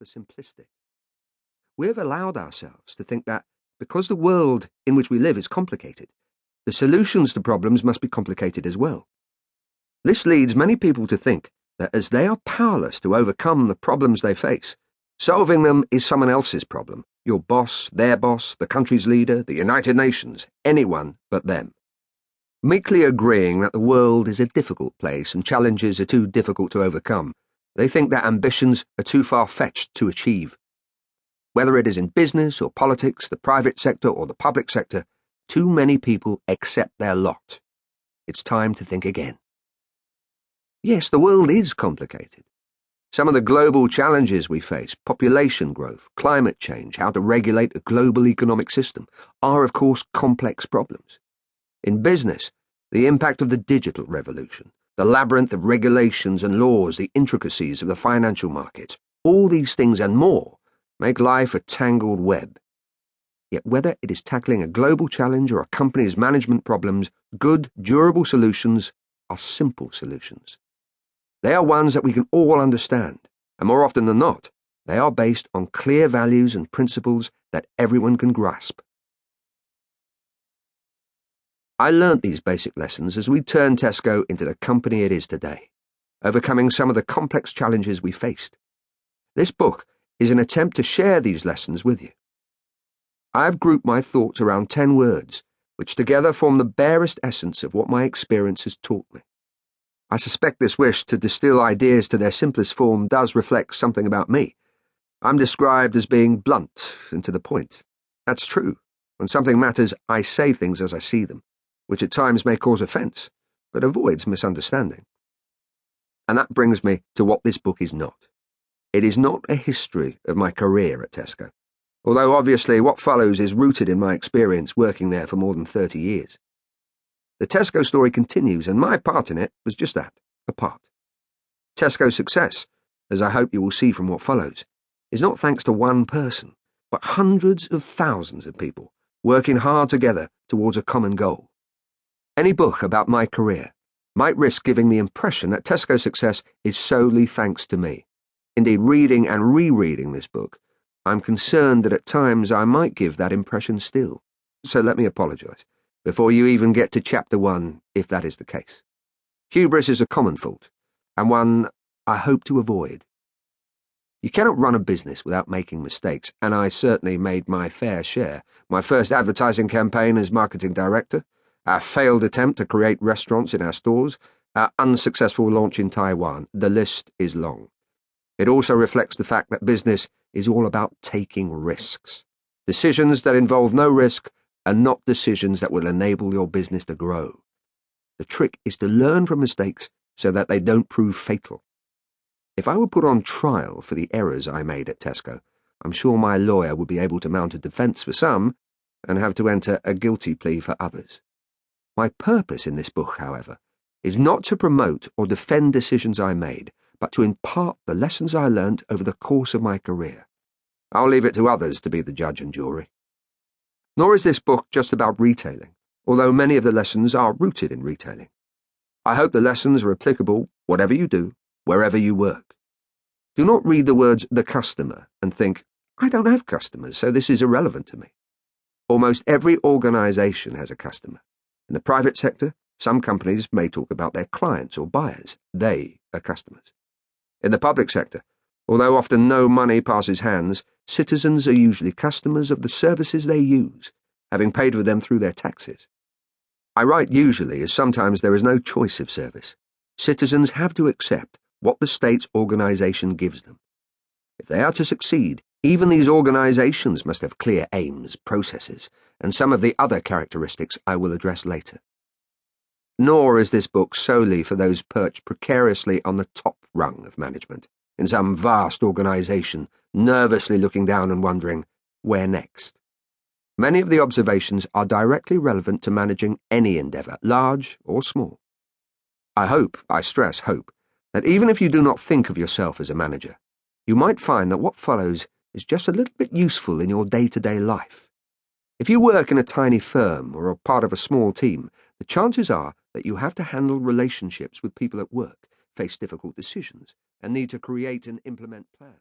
for simplistic. We have allowed ourselves to think that because the world in which we live is complicated, the solutions to problems must be complicated as well. This leads many people to think that as they are powerless to overcome the problems they face, solving them is someone else's problem, your boss, their boss, the country's leader, the United Nations, anyone but them. Meekly agreeing that the world is a difficult place and challenges are too difficult to overcome, they think that ambitions are too far-fetched to achieve. Whether it is in business or politics, the private sector or the public sector, too many people accept their lot. It's time to think again. Yes, the world is complicated. Some of the global challenges we face, population growth, climate change, how to regulate a global economic system, are of course complex problems. In business, the impact of the digital revolution, the labyrinth of regulations and laws, the intricacies of the financial markets, all these things and more make life a tangled web. Yet whether it is tackling a global challenge or a company's management problems, good, durable solutions are simple solutions. They are ones that we can all understand, and more often than not, they are based on clear values and principles that everyone can grasp. I learnt these basic lessons as we turned Tesco into the company it is today, overcoming some of the complex challenges we faced. This book is an attempt to share these lessons with you. I have grouped my thoughts around 10 words, which together form the barest essence of what my experience has taught me. I suspect this wish to distill ideas to their simplest form does reflect something about me. I'm described as being blunt and to the point. That's true. When something matters, I say things as I see them, which at times may cause offence, but avoids misunderstanding. And that brings me to what this book is not. It is not a history of my career at Tesco, although obviously what follows is rooted in my experience working there for more than 30 years. The Tesco story continues, and my part in it was just that, a part. Tesco's success, as I hope you will see from what follows, is not thanks to one person, but hundreds of thousands of people working hard together towards a common goal. Any book about my career might risk giving the impression that Tesco's success is solely thanks to me. Indeed, reading and rereading this book, I'm concerned that at times I might give that impression still. So let me apologise, before you even get to chapter 1, if that is the case. Hubris is a common fault, and one I hope to avoid. You cannot run a business without making mistakes, and I certainly made my fair share. My first advertising campaign as marketing director, our failed attempt to create restaurants in our stores, our unsuccessful launch in Taiwan, the list is long. It also reflects the fact that business is all about taking risks. Decisions that involve no risk are not decisions that will enable your business to grow. The trick is to learn from mistakes so that they don't prove fatal. If I were put on trial for the errors I made at Tesco, I'm sure my lawyer would be able to mount a defence for some and have to enter a guilty plea for others. My purpose in this book, however, is not to promote or defend decisions I made, but to impart the lessons I learnt over the course of my career. I'll leave it to others to be the judge and jury. Nor is this book just about retailing, although many of the lessons are rooted in retailing. I hope the lessons are applicable whatever you do, wherever you work. Do not read the words "the customer" and think, I don't have customers, so this is irrelevant to me. Almost every organisation has a customer. In the private sector, some companies may talk about their clients or buyers. They are customers. In the public sector, although often no money passes hands, citizens are usually customers of the services they use, having paid for them through their taxes. I write usually as sometimes there is no choice of service. Citizens have to accept what the state's organisation gives them. If they are to succeed, even these organisations must have clear aims, processes, and some of the other characteristics I will address later. Nor is this book solely for those perched precariously on the top rung of management, in some vast organisation, nervously looking down and wondering, where next? Many of the observations are directly relevant to managing any endeavour, large or small. I hope, I stress hope, that even if you do not think of yourself as a manager, you might find that what follows is just a little bit useful in your day-to-day life. If you work in a tiny firm or are part of a small team, the chances are that you have to handle relationships with people at work, face difficult decisions, and need to create and implement plans.